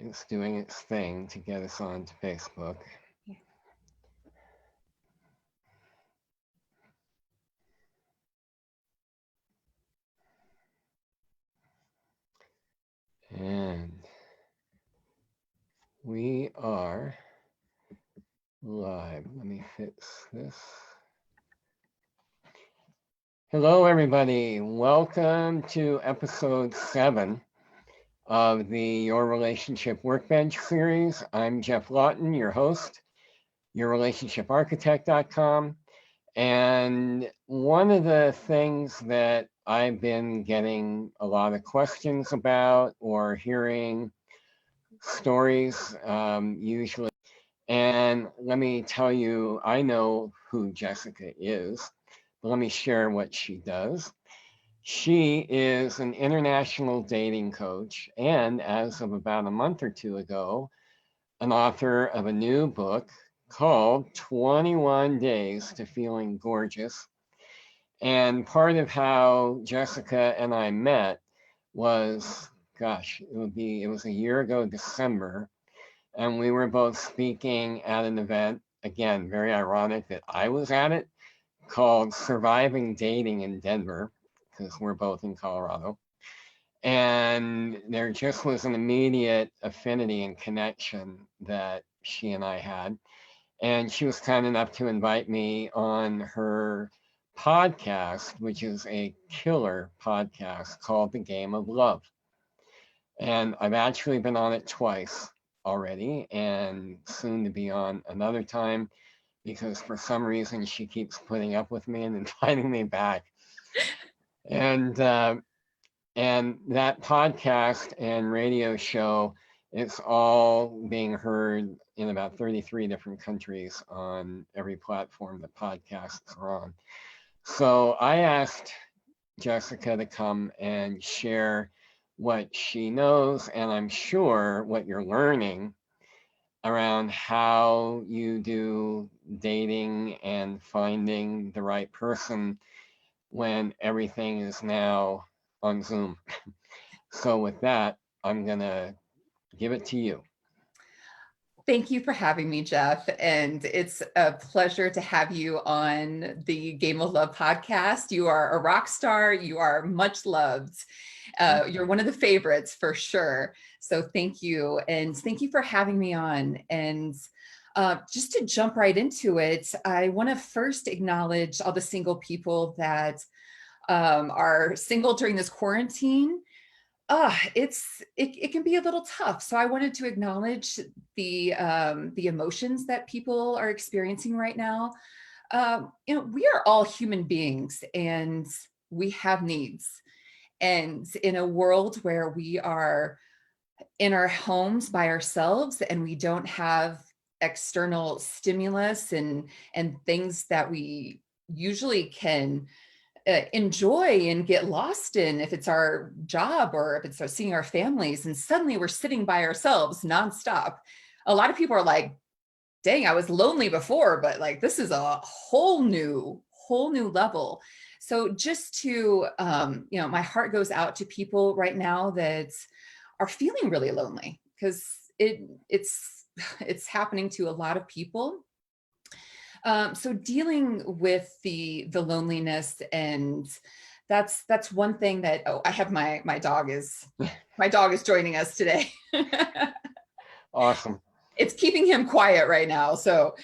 It's doing its thing to get us onto Facebook. And we are live. Let me fix this. Hello, everybody. Welcome to episode 7 of the Your Relationship Workbench series. I'm Geoff Laughton, your host, yourrelationshiparchitect.com. And one of the things that I've been getting a lot of questions about or hearing stories usually, and let me tell you, I know who Jessica is, but let me share what she does. She is an international dating coach, and as of about a month or two ago, an author of a new book called 21 Days to Feeling Gorgeous. And part of how Jessica and I met was, gosh, it was a year ago, December, and we were both speaking at an event, again, very ironic that I was at it, called Surviving Dating in Denver, because we're both in Colorado. And there just was an immediate affinity and connection that she and I had. And she was kind enough to invite me on her podcast, which is a killer podcast called The Game of Love. And I've actually been on it twice already and soon to be on another time because for some reason she keeps putting up with me and inviting me back. And that podcast and radio show, it's all being heard in about 33 different countries on every platform that podcasts are on. So I asked Jessica to come and share what she knows, and I'm sure what you're learning around how you do dating and finding the right person when everything is now on Zoom. So with that, I'm gonna give it to you. Thank you for having me, Geoff. And it's a pleasure to have you on the Game of Love podcast. You are a rock star. You are much loved. You're one of the favorites for sure. So thank you. And thank you for having me on. And just to jump right into it, I want to first acknowledge all the single people that are single during this quarantine. It can be a little tough. So I wanted to acknowledge the emotions that people are experiencing right now. We are all human beings and we have needs. And in a world where we are in our homes by ourselves and we don't have external stimulus and things that we usually can enjoy and get lost in, if it's our job or if it's seeing our families, and suddenly we're sitting by ourselves nonstop. A lot of people are like, dang, I was lonely before, but like this is a whole new level. So just to my heart goes out to people right now that are feeling really lonely, because it's happening to a lot of people. So dealing with the loneliness, and that's one thing that, I have my dog is joining us today. Awesome. It's keeping him quiet right now. So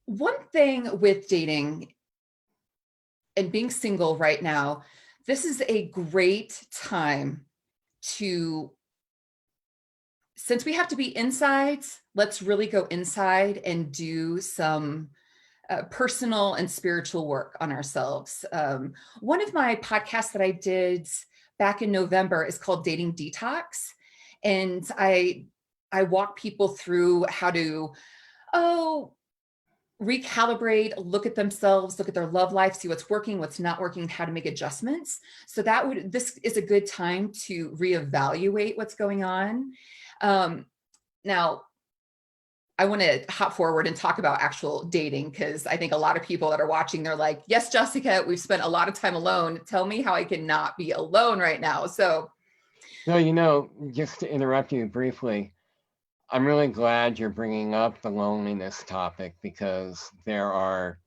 one thing with dating and being single right now, this is a great time to, since we have to be inside, let's really go inside and do some personal and spiritual work on ourselves. One of my podcasts that I did back in November is called Dating Detox. And I walk people through how to, recalibrate, look at themselves, look at their love life, see what's working, what's not working, how to make adjustments. So this is a good time to reevaluate what's going on. Now, I want to hop forward and talk about actual dating, because I think a lot of people that are watching, they're like, yes, Jessica, we've spent a lot of time alone. Tell me how I can not be alone right now. So So, just to interrupt you briefly, I'm really glad you're bringing up the loneliness topic because there are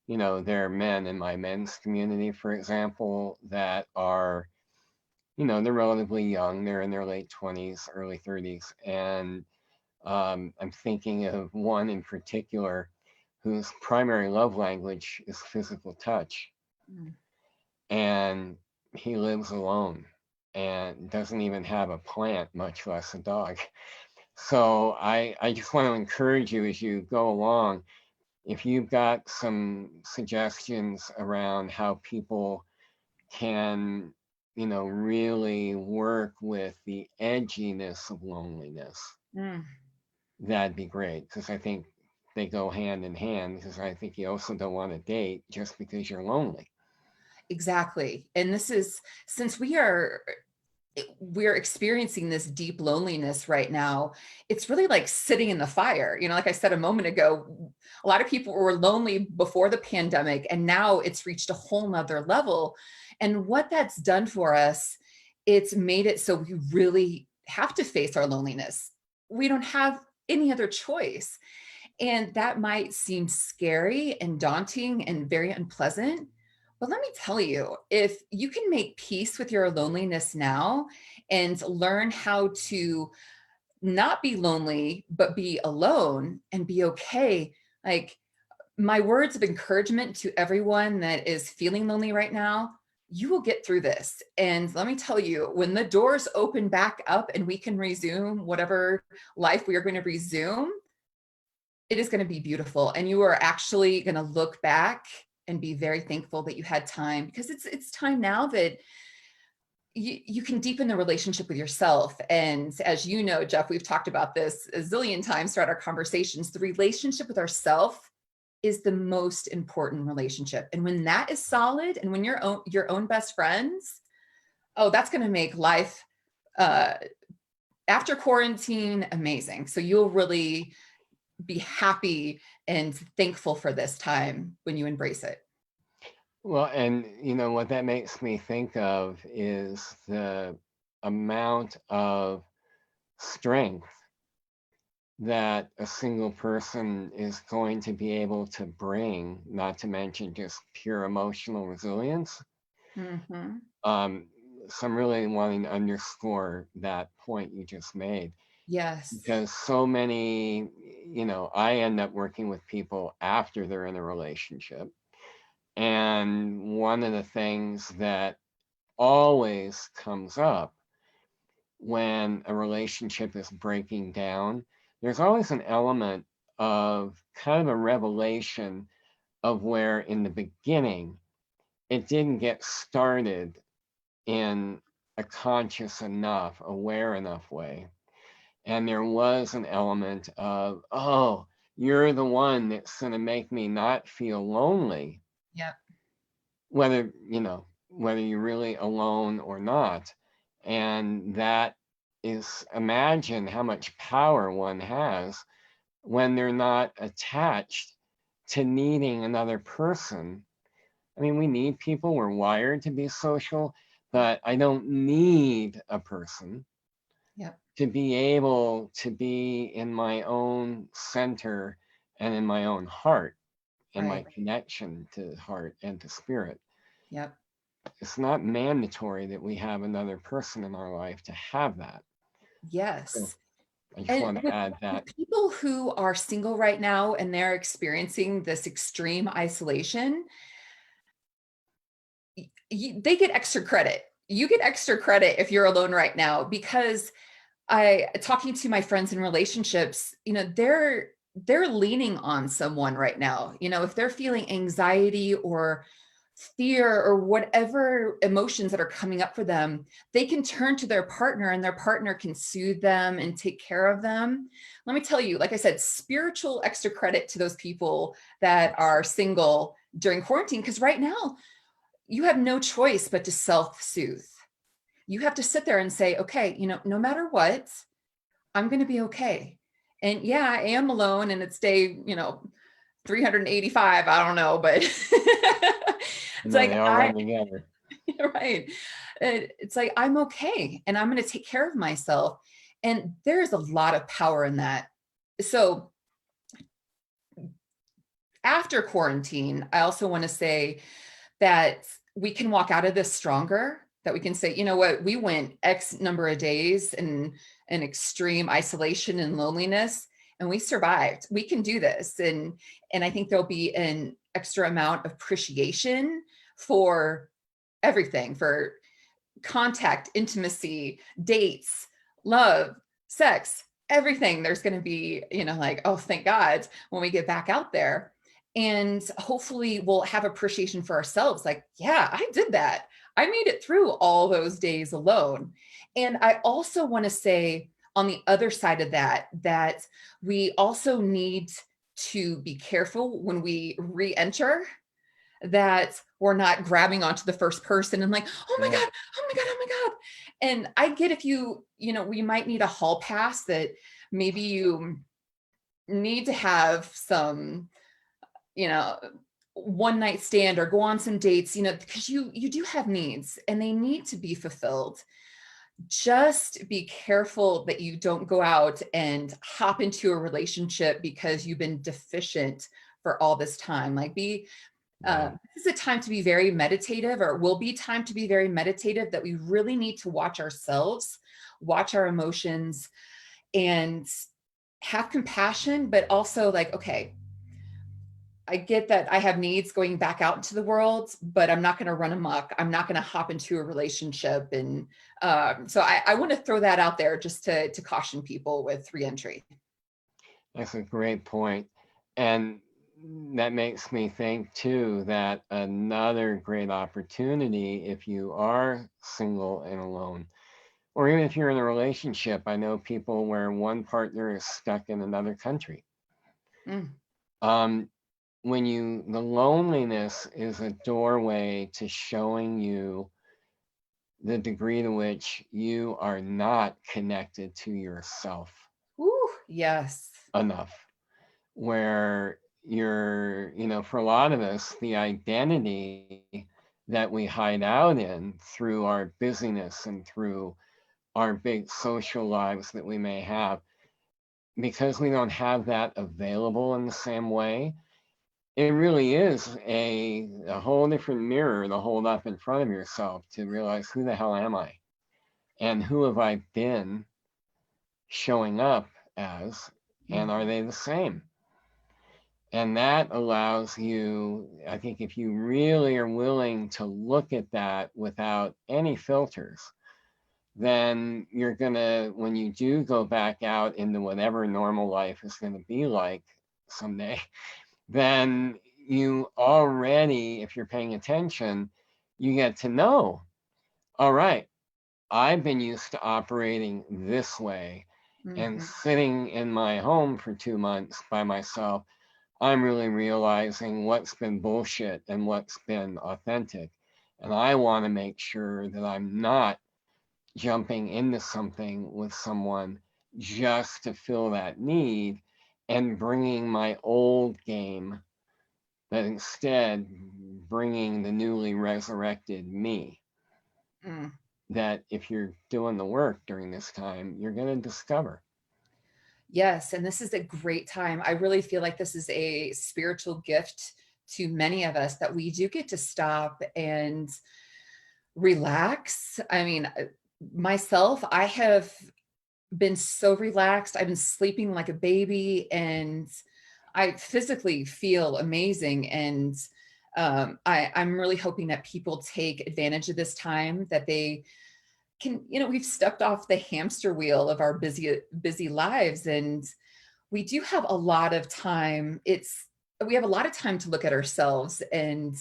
men in my men's community, for example, that are, they're relatively young. They're in their late 20s, early 30s. And I'm thinking of one in particular whose primary love language is physical touch. Mm. And he lives alone and doesn't even have a plant, much less a dog. So I just want to encourage you as you go along, if you've got some suggestions around how people can, really work with the edginess of loneliness, Mm. that'd be great. Because I think they go hand in hand, because I think you also don't want to date just because you're lonely. Exactly. And this is, since we're experiencing this deep loneliness right now, it's really like sitting in the fire. Like I said a moment ago, a lot of people were lonely before the pandemic, and now it's reached a whole nother level. And what that's done for us, it's made it so we really have to face our loneliness. We don't have any other choice. And that might seem scary and daunting and very unpleasant. But let me tell you, if you can make peace with your loneliness now and learn how to not be lonely, but be alone and be okay, like my words of encouragement to everyone that is feeling lonely right now, you will get through this. And let me tell you, when the doors open back up and we can resume whatever life we are going to resume, it is going to be beautiful. And you are actually going to look back and be very thankful that you had time, because it's time now that you can deepen the relationship with yourself. And as you know, Geoff, we've talked about this a zillion times throughout our conversations. The relationship with ourself is the most important relationship. And when that is solid, and when you're your own best friends, oh, that's going to make life after quarantine amazing. So you'll really be happy and thankful for this time when you embrace it. Well, and what that makes me think of is the amount of strength that a single person is going to be able to bring, not to mention just pure emotional resilience. Mm-hmm. So I'm really wanting to underscore that point you just made, Yes. because so many, I end up working with people after they're in a relationship. And one of the things that always comes up when a relationship is breaking down, there's always an element of kind of a revelation of where in the beginning it didn't get started in a conscious enough, aware enough way. And there was an element of, oh, you're the one that's going to make me not feel lonely, Yep. whether you're really alone or not. And that is, imagine how much power one has when they're not attached to needing another person. I mean, we need people, we're wired to be social, but I don't need a person Yep. to be able to be in my own center and in my own heart and my Right. connection to heart and to spirit. Yep. It's not mandatory that we have another person in our life to have that. So Yes. I just And want to add that. with people who are single right now and they're experiencing this extreme isolation, they get extra credit. You get extra credit if you're alone right now, because talking to my friends in relationships, they're leaning on someone right now. If they're feeling anxiety or fear or whatever emotions that are coming up for them, they can turn to their partner, and their partner can soothe them and take care of them. Let me tell you, like I said, spiritual extra credit to those people that are single during quarantine, because right now you have no choice but to self-soothe. You have to sit there and say, okay, no matter what, I'm going to be okay. And yeah, I am alone and it's day, 385. I don't know, but it's And then like, they all run together. right. It's like, I'm okay and I'm going to take care of myself. And there's a lot of power in that. So after quarantine, I also want to say that we can walk out of this stronger, that we can say, you know what, we went X number of days in an extreme isolation and loneliness, and we survived. We can do this. And I think there'll be an extra amount of appreciation for everything, for contact, intimacy, dates, love, sex, everything. There's going to be, like, oh, thank God, when we get back out there. And hopefully we'll have appreciation for ourselves. Like, yeah, I did that. I made it through all those days alone. And I also want to say, on the other side of that, that we also need to be careful when we re-enter, that we're not grabbing onto the first person and like, oh my God, oh my God, oh my God. And I get, if we might need a hall pass, that maybe you need to have some, one night stand or go on some dates, because you do have needs and they need to be fulfilled. Just be careful that you don't go out and hop into a relationship because you've been deficient for all this time. Like, this is a time to be very meditative, or will be time to be very meditative, that we really need to watch ourselves, watch our emotions, and have compassion, but also like, okay, I get that I have needs going back out into the world, but I'm not going to run amok. I'm not going to hop into a relationship. And so I want to throw that out there just to caution people with reentry. That's a great point. And that makes me think too that another great opportunity, if you are single and alone, or even if you're in a relationship, I know people where one partner is stuck in another country. The loneliness is a doorway to showing you the degree to which you are not connected to yourself. Ooh, yes. Enough. Where you're, for a lot of us, the identity that we hide out in through our busyness and through our big social lives that we may have, because we don't have that available in the same way, it really is a whole different mirror to hold up in front of yourself to realize, who the hell am I? And who have I been showing up as? And are they the same? And that allows you, I think, if you really are willing to look at that without any filters, then you're going to, when you do go back out into whatever normal life is going to be like someday, then you already, if you're paying attention, you get to know, all right, I've been used to operating this way, and sitting in my home for 2 months by myself, I'm really realizing what's been bullshit and what's been authentic. And I want to make sure that I'm not jumping into something with someone just to fill that need and bringing my old game, but instead bringing the newly resurrected me. That if you're doing the work during this time, you're going to discover. Yes, and this is a great time. I really feel like this is a spiritual gift to many of us, that we do get to stop and relax. I mean, myself, I have been so relaxed. I've been sleeping like a baby, and I physically feel amazing. And I'm really hoping that people take advantage of this time, that they can, we've stepped off the hamster wheel of our busy lives, and we do have a lot of time. We have a lot of time to look at ourselves. And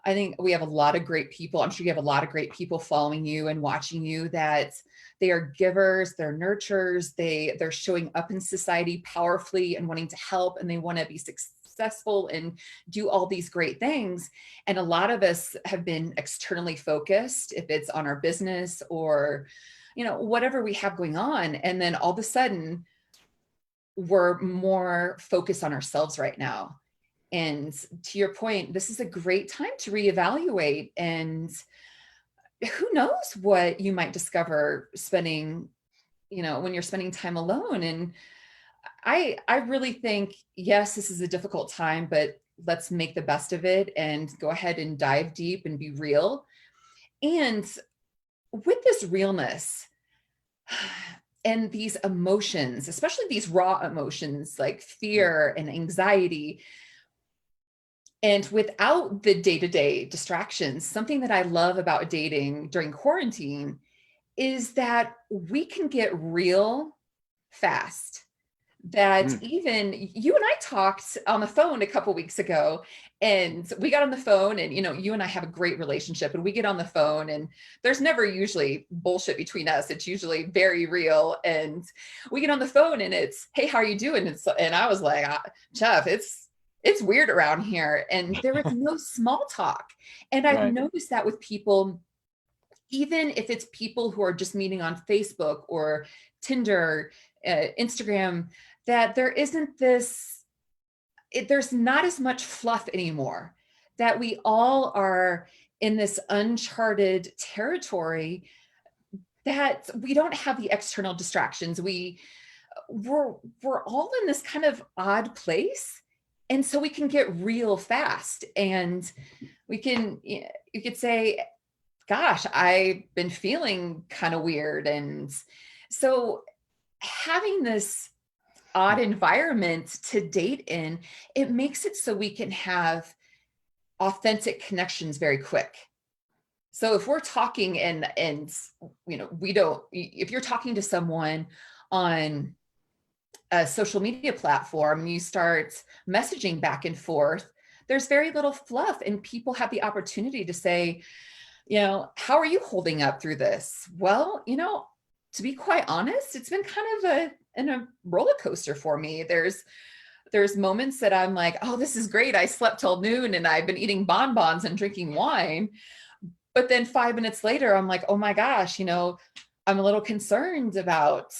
I think we have a lot of great people. I'm sure you have a lot of great people following you and watching you, that they are givers, they're nurturers, they're showing up in society powerfully and wanting to help, and they want to be successful and do all these great things. And a lot of us have been externally focused, if it's on our business or, whatever we have going on. And then all of a sudden, we're more focused on ourselves right now. And to your point, this is a great time to reevaluate. And who knows what you might discover spending, when you're spending time alone. And I really think, yes, this is a difficult time, but let's make the best of it and go ahead and dive deep and be real. And with this realness and these emotions, especially these raw emotions like fear and anxiety, and without the day-to-day distractions, something that I love about dating during quarantine is that we can get real fast. That even you and I talked on the phone a couple weeks ago, and we got on the phone, and you and I have a great relationship, and we get on the phone, and there's never usually bullshit between us. It's usually very real. And we get on the phone and it's, hey, how are you doing? And I was like, Jeff, it's weird around here. And there was no small talk. And I've Right. noticed that with people, even if it's people who are just meeting on Facebook or Tinder, Instagram, that there isn't there's not as much fluff anymore, that we all are in this uncharted territory, that we don't have the external distractions. We're all in this kind of odd place. And so we can get real fast, and you could say, gosh, I've been feeling kind of weird. And so having this odd environment to date in, it makes it so we can have authentic connections very quick. So if we're talking and we don't, if you're talking to someone on a social media platform, you start messaging back and forth, there's very little fluff, and people have the opportunity to say, how are you holding up through this? Well, to be quite honest, it's been kind of a roller coaster for me. There's moments that I'm like, oh, this is great. I slept till noon and I've been eating bonbons and drinking wine. But then 5 minutes later, I'm like, oh my gosh, I'm a little concerned about,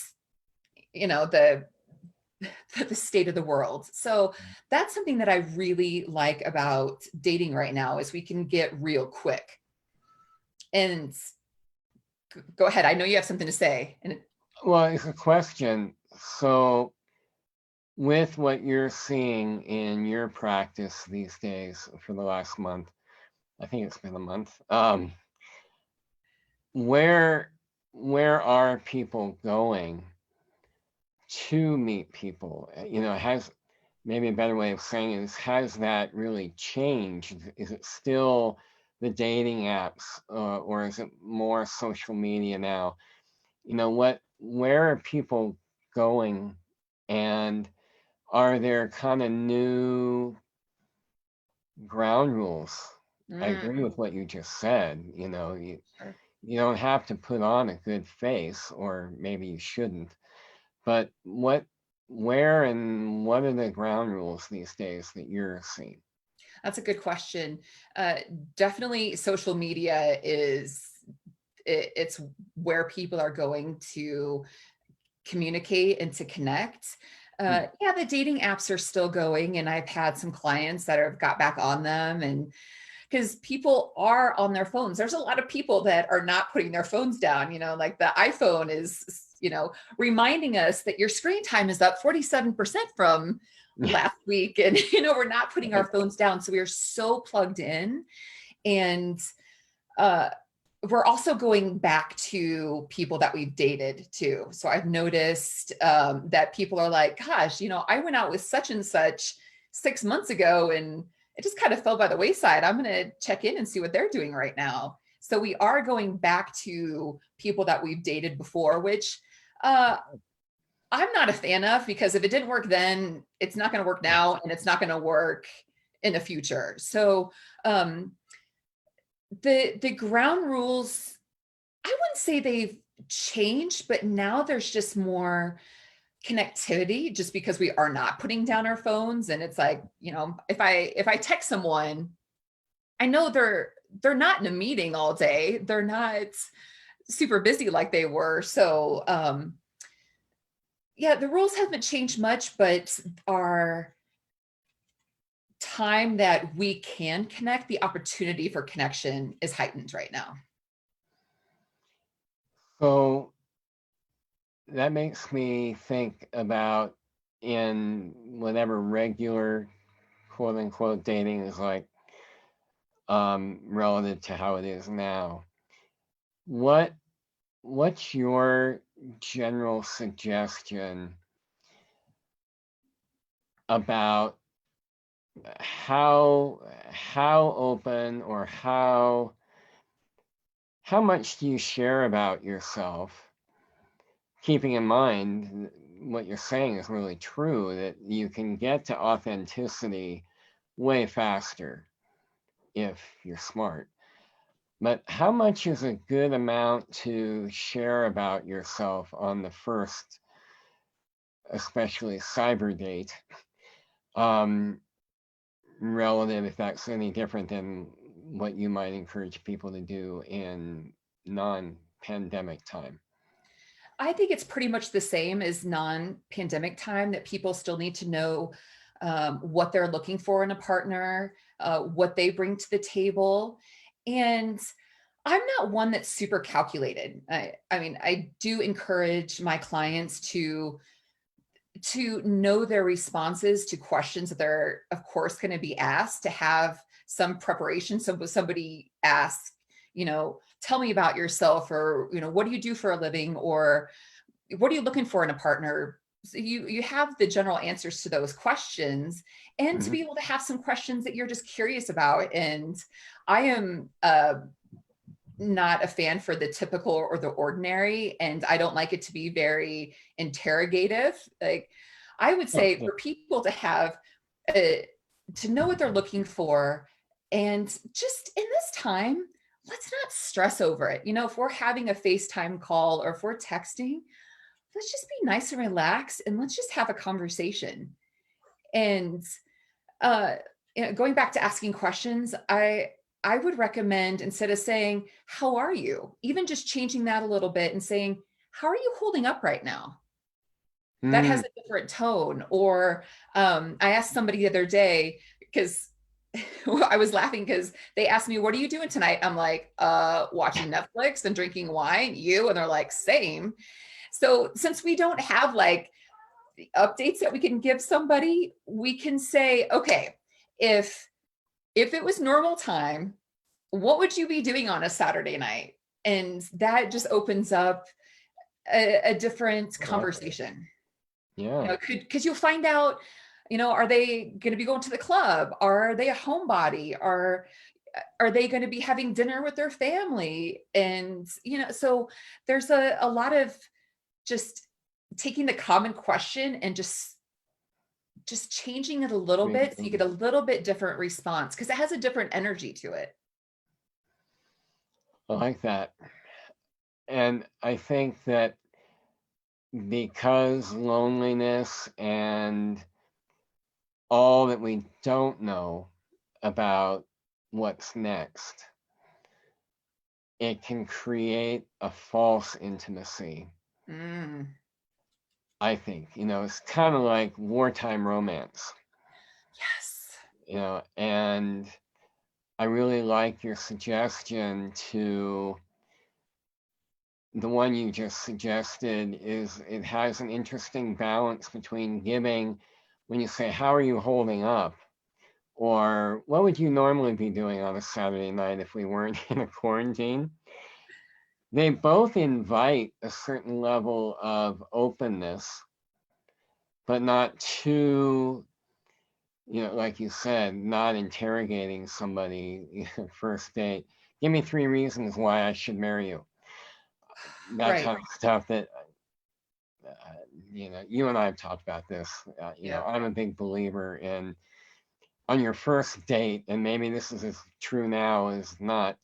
the state of the world. So that's something that I really like about dating right now, is we can get real quick. And go ahead. I know you have something to say. Well, it's a question. So, with what you're seeing in your practice these days for the last month, I think it's been a month. Where are people going to meet people? Has maybe a better way of saying it is, has that really changed? Is it still the dating apps, or is it more social media now? Where are people going, and are there kind of new ground rules? I agree with what you just said. You don't have to put on a good face, or maybe you shouldn't. But where and what are the ground rules these days that you're seeing? That's a good question. Definitely social media it's where people are going to communicate and to connect. Yeah, the dating apps are still going, and I've had some clients that have got back on them, and because people are on their phones. There's a lot of people that are not putting their phones down, like the iPhone is, reminding us that your screen time is up 47% from last week. And, we're not putting our phones down. So we are so plugged in. And we're also going back to people that we've dated too. So I've noticed that people are like, gosh, I went out with such and such 6 months ago, and it just kind of fell by the wayside. I'm going to check in and see what they're doing right now. So we are going back to people that we've dated before, which I'm not a fan of, because if it didn't work then, it's not going to work now, and it's not going to work in the future. So the ground rules, I wouldn't say they've changed, but now there's just more connectivity, just because we are not putting down our phones. And it's like, if I text someone, I know they're not in a meeting all day. They're not super busy like they were. So yeah, the rules haven't changed much, but our time that we can connect, the opportunity for connection is heightened right now. So that makes me think about in whatever regular quote unquote dating is like, relative to how it is now. What what's your general suggestion about how open or how much do you share about yourself, keeping in mind what you're saying is really true, that you can get to authenticity way faster if you're smart. But how much is a good amount to share about yourself on the first, especially cyber date, um, relative, if that's any different than what you might encourage people to do in non-pandemic time? I think it's pretty much the same as non-pandemic time, that people still need to know what they're looking for in a partner, what they bring to the table. And I'm not one that's super calculated. I mean, I do encourage my clients to know their responses to questions that they're, of course, going to be asked, to have some preparation. So somebody asks, tell me about yourself, or, what do you do for a living, or what are you looking for in a partner? So you have the general answers to those questions, and to Mhm. be able to have some questions that you're just curious about. And I am not a fan for the typical or the ordinary, and I don't like it to be very interrogative. Like, I would Oh, say yeah. for people to have to know what they're looking for, and just in this time, let's not stress over it. If we're having a FaceTime call or if we're texting, let's just be nice and relaxed, and let's just have a conversation. And uh, going back to asking questions, I would recommend, instead of saying, "How are you?" even just changing that a little bit and saying, "How are you holding up right now?" That has Mm, a different tone. Or I asked somebody the other day, because I was laughing because they asked me, "What are you doing tonight?" I'm like, watching Netflix and drinking wine. You? And they're like, "Same." So since we don't have like the updates that we can give somebody, we can say, "Okay, if it was normal time, what would you be doing on a Saturday night?" And that just opens up a different I like it. conversation. Yeah. Because you'll find out, are they going to be going to the club? Are they a homebody? Are they going to be having dinner with their family? And so there's a lot of just taking the common question and just changing it a little bit, so you get a little bit different response, because it has a different energy to it. I like that. And I think that because loneliness and all that we don't know about what's next, it can create a false intimacy. Mm, I think, it's kind of like wartime romance, yes. and I really like your suggestion to the one you just suggested. Is it has an interesting balance between giving, when you say, how are you holding up? Or what would you normally be doing on a Saturday night if we weren't in a quarantine? They both invite a certain level of openness, but not too, like you said, not interrogating somebody first date. Give me 3 reasons why I should marry you. That Right. kind of stuff that, you and I have talked about this. Yeah. I'm a big believer in, on your first date, and maybe this is as true now as not,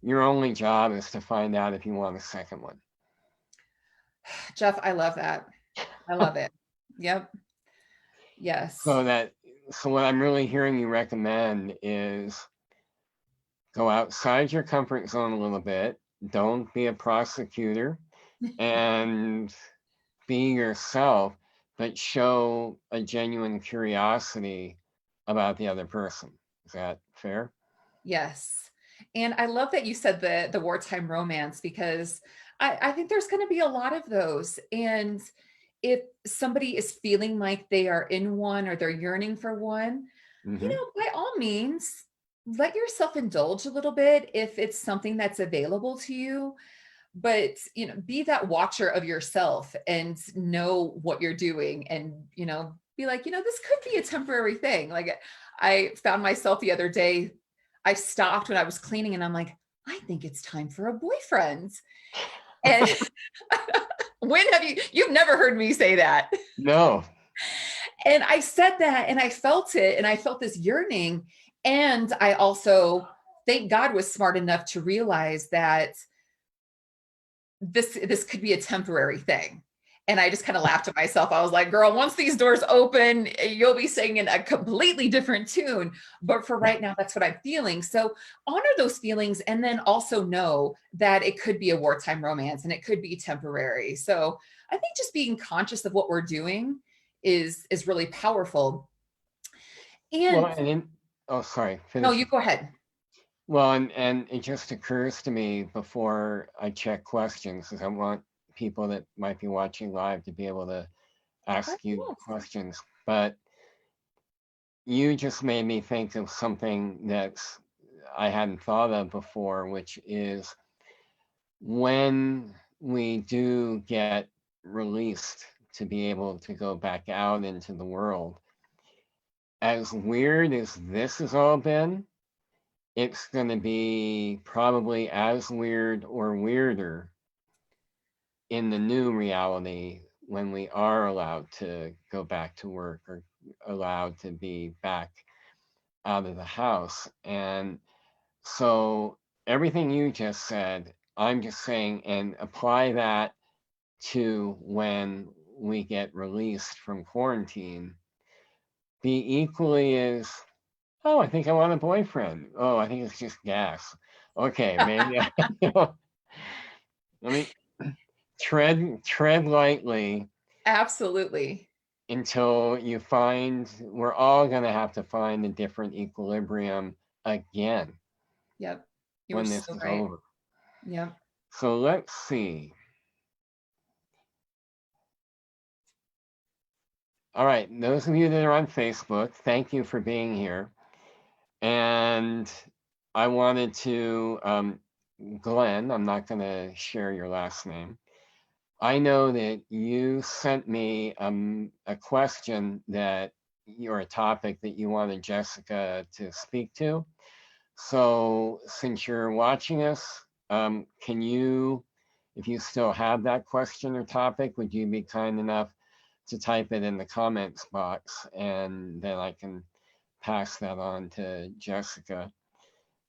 your only job is to find out if you want a second one. Jeff, I love that. I love it. Yep. Yes. So that, so what I'm really hearing you recommend is go outside your comfort zone a little bit. Don't be a prosecutor, and be yourself, but show a genuine curiosity about the other person. Is that fair? Yes. And I love that you said the wartime romance, because I think there's going to be a lot of those. And if somebody is feeling like they are in one or they're yearning for one, Hmm. by all means, let yourself indulge a little bit if it's something that's available to you. But, be that watcher of yourself and know what you're doing, and, be like, this could be a temporary thing. Like, I found myself the other day, I stopped when I was cleaning and I'm like, I think it's time for a boyfriend. And when have you've never heard me say that. No. And I said that and I felt it and I felt this yearning. And I also, thank God, was smart enough to realize that this could be a temporary thing. And I just kind of laughed at myself. I was like, girl, once these doors open, you'll be singing a completely different tune. But for right now, that's what I'm feeling. So honor those feelings, and then also know that it could be a wartime romance and it could be temporary. So I think just being conscious of what we're doing is really powerful. Well, And oh, sorry, no, finish. you go ahead. Well, and it just occurs to me before I check questions, because I want people that might be watching live to be able to Oh, ask you yes. questions. But you just made me think of something that's I hadn't thought of before, which is when we do get released to be able to go back out into the world, as weird as this has all been, it's going to be probably as weird or weirder in the new reality when we are allowed to go back to work or allowed to be back out of the house. And so everything you just said, I'm just saying, and apply that to when we get released from quarantine, be equally as, oh, I think I want a boyfriend. Oh, I think it's just gas. Okay, maybe let me tread lightly Absolutely. until you find we're all going to have to find a different equilibrium again Yep. You were when this so is right. over. Yep. So let's see. All right, those of you that are on Facebook, thank you for being here. And I wanted to, Glenn, I'm not going to share your last name. I know that you sent me a question or a topic that you wanted Jessica to speak to. So since you're watching us, can you, if you still have that question or topic, would you be kind enough to type it in the comments box, and then I can pass that on to Jessica.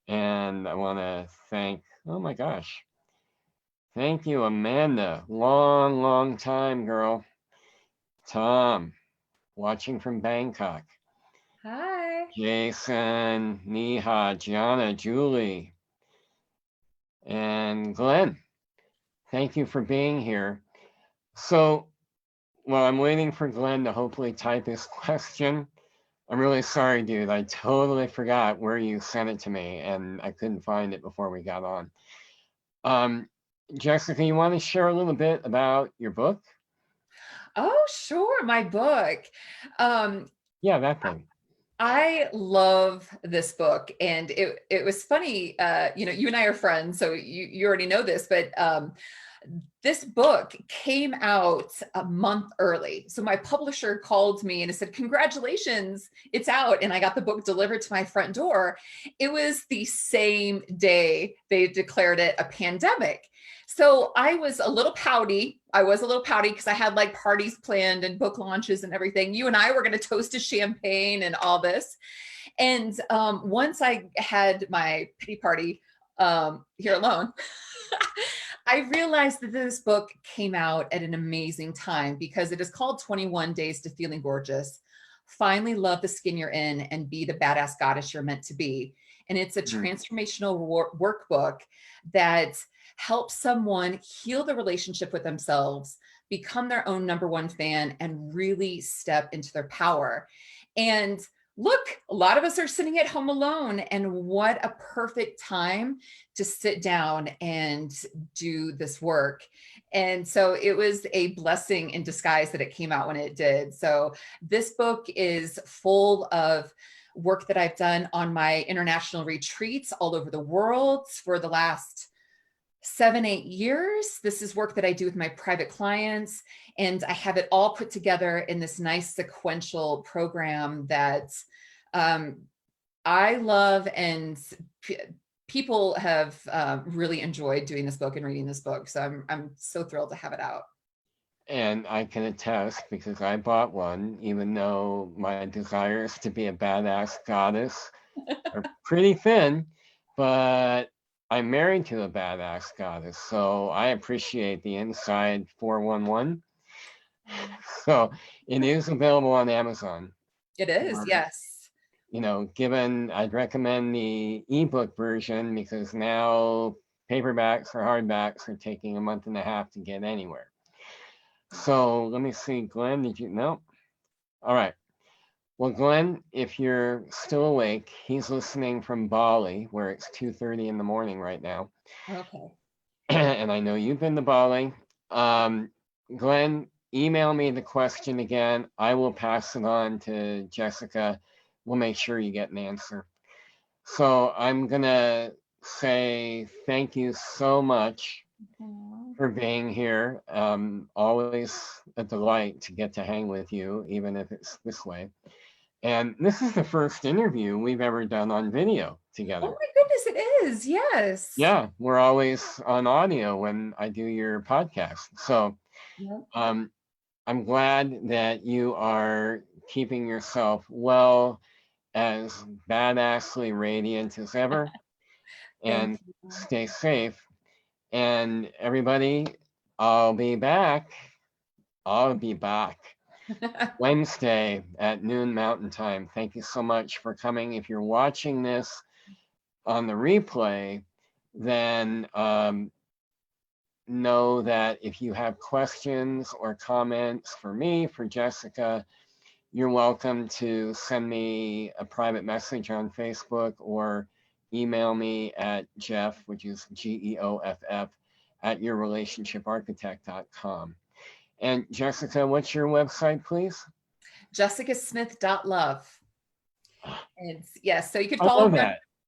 And I want to thank, oh my gosh, thank you, Amanda. Long time, girl. Tom, watching from Bangkok. Hi. Jason, Neha, Gianna, Julie, and Glenn. Thank you for being here. So, while I'm waiting for Glenn to hopefully type his question, I'm really sorry, dude. I totally forgot where you sent it to me, and I couldn't find it before we got on. Jessica, you want to share a little bit about your book? Oh, sure. My book. Um, Yeah, that thing. I love this book, and it was funny. You and I are friends, so you already know this, but this book came out a month early. So my publisher called me and said, "Congratulations, it's out." And I got the book delivered to my front door. It was the same day they declared it a pandemic. So I was a little pouty. Because I had like parties planned and book launches and everything. You and I were going to toast to champagne and all this. And once I had my pity party here alone, I realized that this book came out at an amazing time because it is called 21 Days to Feeling Gorgeous. Finally love the skin you're in and be the badass goddess you're meant to be. And it's a transformational workbook that helps someone heal the relationship with themselves, become their own number one fan, and really step into their power. And look, a lot of us are sitting at home alone, and what a perfect time to sit down and do this work. And so it was a blessing in disguise that it came out when it did. So this book is full of work that I've done on my international retreats all over the world for the last 7, 8 years. This is work that I do with my private clients, and I have it all put together in this nice sequential program that um, I love, and people have really enjoyed doing this book and reading this book. So I'm so thrilled to have it out. And I can attest because I bought one, even though my desires to be a badass goddess are pretty thin, but I'm married to a badass goddess, so I appreciate the inside 411. So it is available on Amazon. It is, yes. You know, given I'd recommend the ebook version because now paperbacks or hardbacks are taking a month and a half to get anywhere. So let me see, Glenn, did you? No? All right. Well, Glenn, if you're still awake, he's listening from Bali, where it's 2:30 in the morning right now. Okay. And I know you've been to Bali. Glenn, email me the question again. I will pass it on to Jessica. We'll make sure you get an answer. So I'm going to say thank you so much for being here. Always a delight to get to hang with you, even if it's this way. And this is the first interview we've ever done on video together. Oh my goodness, it is. Yes. Yeah, we're always on audio when I do your podcast. So I'm glad that you are keeping yourself well, as badassly radiant as ever, and stay safe. And everybody, I'll be back Wednesday at noon Mountain Time. Thank you so much for coming. If you're watching this on the replay, then know that if you have questions or comments for me, for Jessica, you're welcome to send me a private message on Facebook or email me at Geoff, which is Geoff, at yourrelationshiparchitect.com. And Jessica, what's your website, please? jessicasmith.love. And yes, so you could follow me.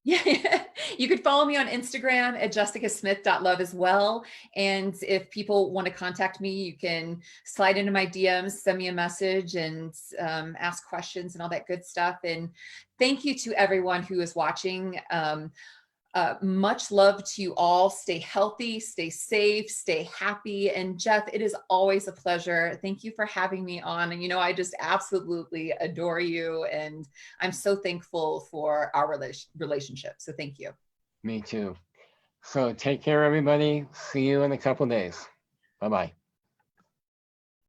Yeah, you could follow me on Instagram at jessicasmith.love as well. And if people want to contact me, you can slide into my DMs, send me a message, and ask questions and all that good stuff. And thank you to everyone who is watching. Much love to you all. Stay healthy, stay safe, stay happy. And Geoff, it is always a pleasure. Thank you for having me on. And, you know, I just absolutely adore you. And I'm so thankful for our relationship. So thank you. Me too. So take care, everybody. See you in a couple days. Bye-bye.